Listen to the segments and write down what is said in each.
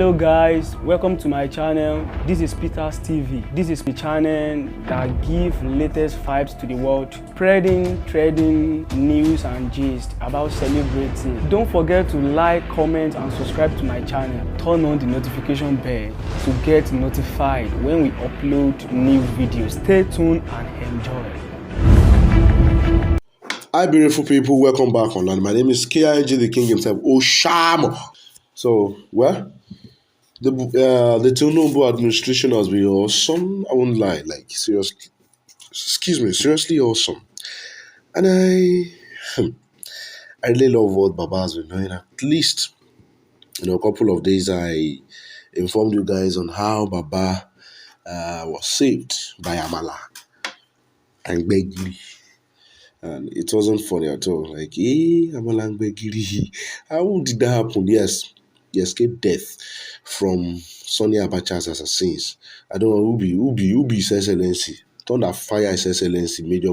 Hello guys, welcome to my channel. This is Peter's TV. This is the channel that gives latest vibes to the world, spreading trading news and gist about celebrities. Don't forget to like, comment and subscribe to my channel. Turn on the notification bell to get notified when we upload new videos. Stay tuned and enjoy. Hi beautiful people, welcome back online. My name is KIG, the king himself, Oshamo. So, the Tinubu administration has been awesome. I won't lie, like seriously awesome. And I really love what Baba has been doing. At least, a couple of days I informed you guys on how Baba was saved by Amala and Begiri. And it wasn't funny at all. Like, Amala and Begiri, how did that happen? Yes, he escaped death from Sonny Abacha's assassins. I don't know who be His Excellency. Thunder fire His Excellency, Major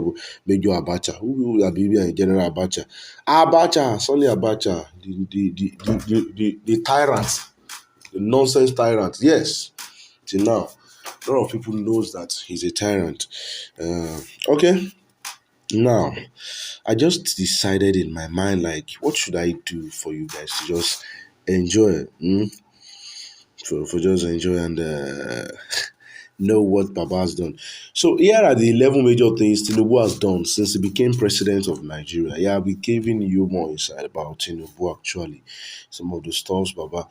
Abacha. Who be General Abacha? Abacha, Sonny Abacha, the tyrant, the nonsense tyrant. Yes, till now, a lot of people knows that he's a tyrant. Okay. Now, I just decided in my mind, like, what should I do for you guys to just enjoy? For just enjoy and know what Baba has done. So here are the 11 major things Tinubu has done since he became president of Nigeria. Yeah, I'll be giving you more insight about Tinubu actually. Some of the stuff, Baba.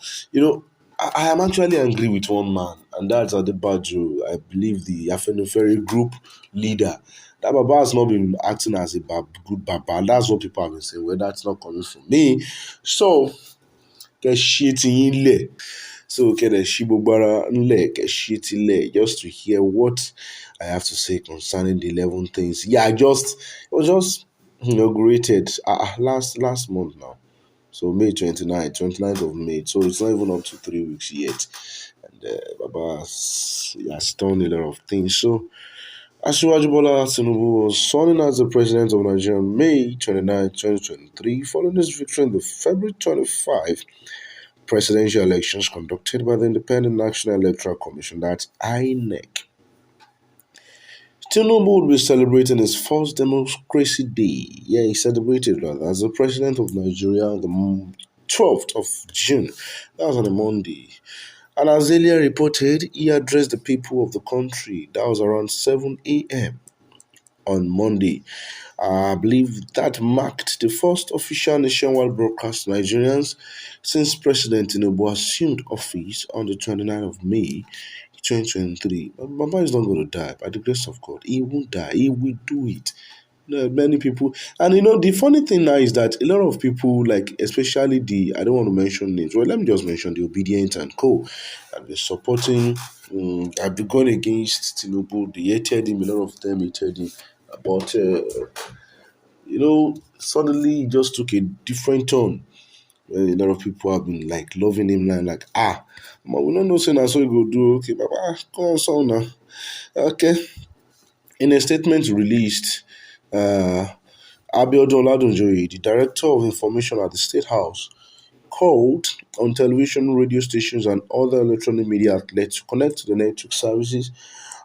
I am actually angry with one man, and that's Adebayo, I believe the Afenifere group leader. That Baba has not been acting as a good Baba, and that's what people have been saying. Well, that's not coming from me. So, get shit in there. So, get a shibobara nle, get shit in there, just to hear what I have to say concerning the 11 things. Yeah, it was just inaugurated last month now. So May 29th of May. So it's not even up to 3 weeks yet. And Baba has done a lot of things. So Asiwaju Bola Tinubu was sworn in as the president of Nigeria on May 29, 2023, following his victory in the February 25 presidential elections conducted by the Independent National Electoral Commission, that's INEC. Tinubu will be celebrating his first Democracy Day. Yeah, he celebrated that as the president of Nigeria on the 12th of June. That was on a Monday. And as earlier reported, he addressed the people of the country. That was around 7 a.m. on Monday. I believe that marked the first official nationwide broadcast to Nigerians since President Tinubu assumed office on the 29th of May 2023. Baba is not going to die by the grace of God. He won't die. He will do it. Many people, and the funny thing now is that a lot of people, like especially I don't want to mention names. Well, let me just mention the Obedient and Co. Have been supporting. Have been going against Tinubu. They hated him. A lot of them hated him. But suddenly he just took a different turn. A lot of people have been like loving him now, like we don't know say na so he go do. Okay, Baba, go on so now. Okay. In a statement released, Abiodun Oladunjoye, the Director of Information at the State House, called on television, radio stations, and other electronic media outlets to connect to the network services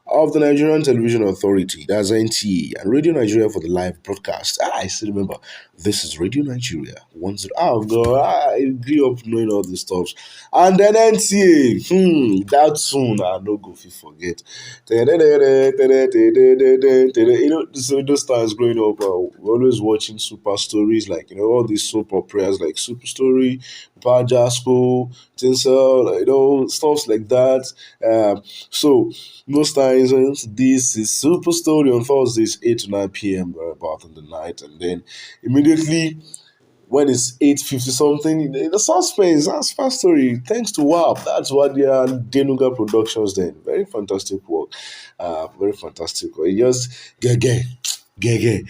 of the Nigerian Television Authority, that's NTA, and Radio Nigeria for the live broadcast. I still remember, this is Radio Nigeria. God, I grew up knowing all these stuff. And then NTA, that soon, I no go fit forget. So those times growing up, we're always watching super stories, like, all these soap operas, like Super Story, Baja School, Tinsel, stuff like that. So most times this is Super Story on Thursdays 8 to 9 p.m. about in the night, and then immediately when it's 8:50 something, the suspense, that's fast story. Thanks to WAP, that's what they are Denuga Productions then. Very fantastic work. Very fantastic work. Just gege.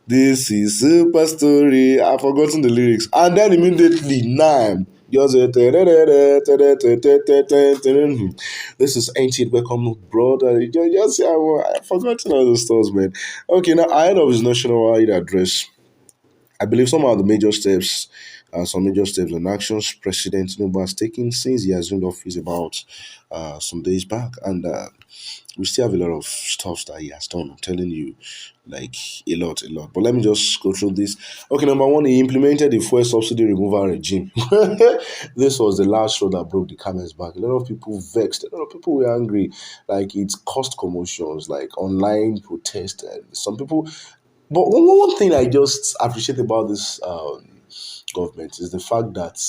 This is Super Story. I've forgotten the lyrics. And then immediately 9. Just this is ancient welcome brother. Just I've forgotten all those stuff, man. Okay, now ahead of his national wide address I believe some major steps and actions President Tinubu has taken since he assumed office about some days back, and we still have a lot of stuff that he has done. I'm telling you, like a lot, a lot. But let me just go through this. Okay, number one, he implemented the fuel subsidy removal regime. This was the last straw that broke the camel's back. A lot of people vexed. A lot of people were angry. Like it caused commotions, like online protest, and some people. But one thing I just appreciate about this government is the fact that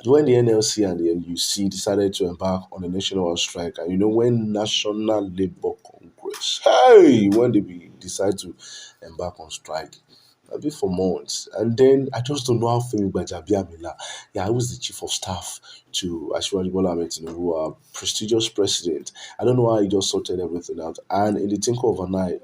when the NLC and the NUC decided to embark on a nationwide strike, and when National Labour Congress, hey, when decide to embark on strike, a bit for months. And then I just don't know how Femi Gbajabiamila, who's the chief of staff to Ashwani Bola Ahmed Tinubu, our prestigious president. I don't know how he just sorted everything out. And in the twinkle of an eye,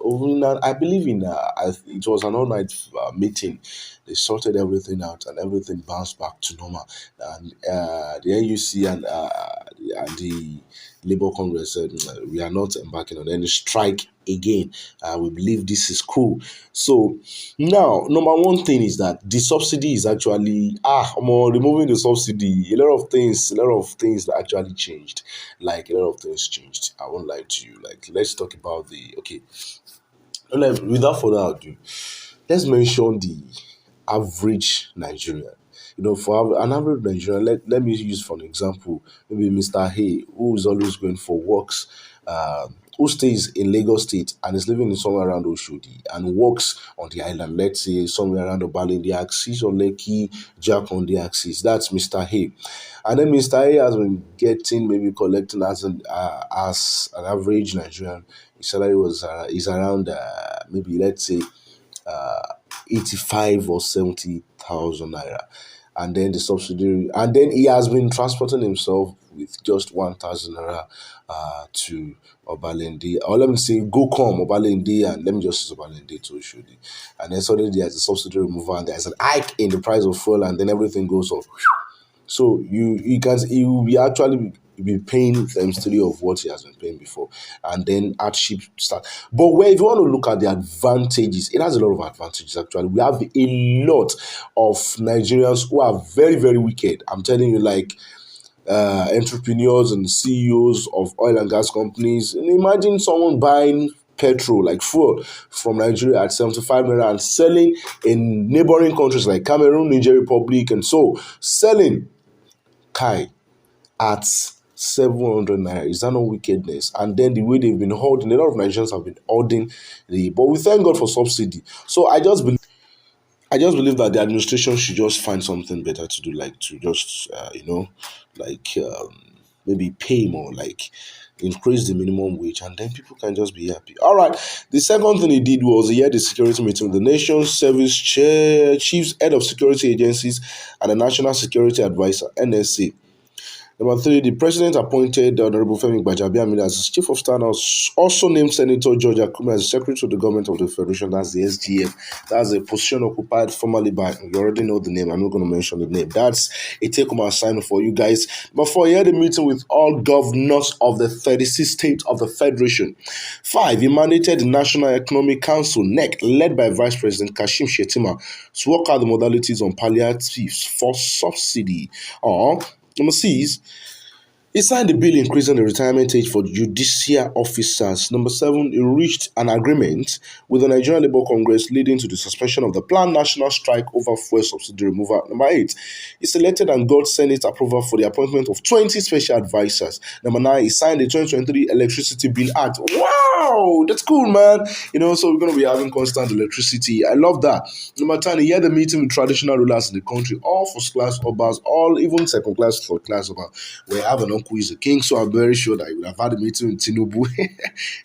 I believe it was an all-night meeting. They sorted everything out and everything bounced back to normal. And the NUC and the Labour Congress said, we are not embarking on any strike again. We believe this is cool. So now, number one thing is that the subsidy is actually removing the subsidy. A lot of things that actually changed. Like a lot of things changed. I won't lie to you. Like let's talk about without further ado, let's mention the average Nigerian. For an average Nigerian, let me use for an example, maybe Mr. Hay, who is always going for works, who stays in Lagos State and is living in somewhere around Oshodi and works on the island, let's say somewhere around Obale in the axis or Lekki, Jack on the axis. That's Mr. Hay. And then Mr. Hay has been collecting as an average Nigerian. His salary is around maybe let's say 85 or 70,000 naira, and then the subsidiary, and then he has been transporting himself with just 1,000 naira to Obalende, or let me say Gocom, Obalende, and let me just use Obalende to Oshodi. And then suddenly there's a subsidiary removal and there's an hike in the price of fuel, and then everything goes off. So you will be actually be paying times three of what he has been paying before, and then hardship start. But if you want to look at the advantages, it has a lot of advantages actually. We have a lot of Nigerians who are very, very wicked. I'm telling you, like entrepreneurs and CEOs of oil and gas companies. And imagine someone buying petrol, like fuel, from Nigeria at 75 naira and selling in neighboring countries like Cameroon, Niger Republic, and so selling at 700 naira. Is that not wickedness? And then the way they've been holding, a lot of Nigerians have been holding but we thank God for subsidy. So I just believe that the administration should just find something better to do, like to just maybe pay more, like increase the minimum wage, and then people can just be happy. All right. The second thing he did was he had a security meeting with the nation's service chiefs, head of security agencies, and the National Security Advisor (NSA). Number three, the president appointed Honorable Femi Gbajabiamila as his chief of staff, also named Senator George Akume as secretary to the government of the federation. That's the SGF. That's a position occupied formerly by, you already know the name, I'm not going to mention the name. That's a take-home assignment for you guys. But for he had a meeting with all governors of the 36 states of the federation. 5, he mandated the National Economic Council, NEC, led by Vice President Kashim Shettima, to work out the modalities on palliatives for subsidy. Number 6, he signed a bill increasing the retirement age for judicial officers. Number 7, he reached an agreement with the Nigerian Labour Congress leading to the suspension of the planned national strike over fuel subsidy removal. Number 8, he selected and got Senate approval for the appointment of 20 special advisors. Number 9, he signed the 2023 Electricity Bill Act. Wow, that's cool, man. So we're going to be having constant electricity. I love that. Number 10, he had a meeting with traditional rulers in the country, all first-class obas, all even second-class, third-class obas. We have an uncle is a king, so I'm very sure that he would have had a meeting with Tinubu.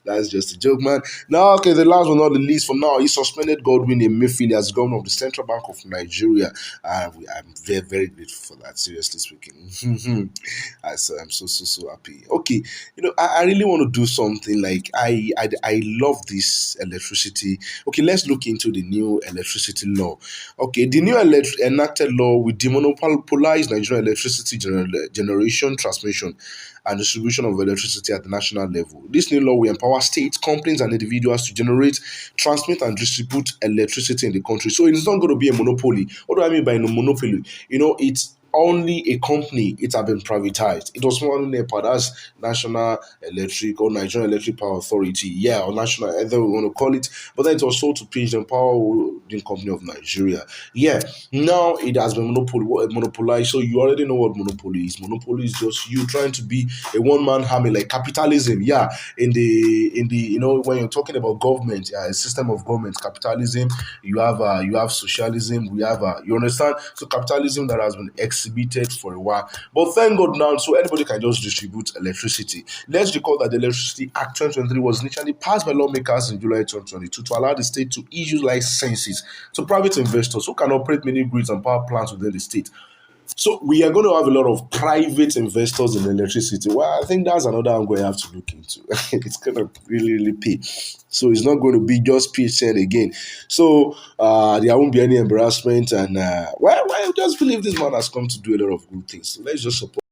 That's just a joke, man. Now, okay, the last but not the least, for now, he suspended Godwin Emefiele as governor of the Central Bank of Nigeria. I'm very, very grateful for that, seriously speaking. I'm so happy. Okay, I really want to do something like I love this electricity. Okay, let's look into the new electricity law. Okay, the new enacted law will demonopolize Nigerian electricity generation transmission production and distribution of electricity at the national level. This new law will empower states, companies, and individuals to generate, transmit, and distribute electricity in the country. So it's not going to be a monopoly. What do I mean by a monopoly? It's only a company. It had been privatized. It was only NEPA, that's National Electric or Nigerian Electric Power Authority, or national, either we want to call it. But then it was sold to Pigeon Power Holding Company of Nigeria. Now it has been monopolized. So you already know what monopoly is. Monopoly is just you trying to be a one-man army, like capitalism. In the when you're talking about government, a system of government, capitalism. You have socialism. We have you understand. So capitalism that has been exhibited for a while, but thank God now, so anybody can just distribute electricity. Let's recall that the Electricity Act 2023 was initially passed by lawmakers in July 2022 to allow the state to issue licenses to private investors who can operate mini grids and power plants within the state. So we are going to have a lot of private investors in electricity. Well, I think that's another angle I have to look into. It's going to really pay. So it's not going to be just PHN again. So there won't be any embarrassment. And I just believe this man has come to do a lot of good things. So let's just support.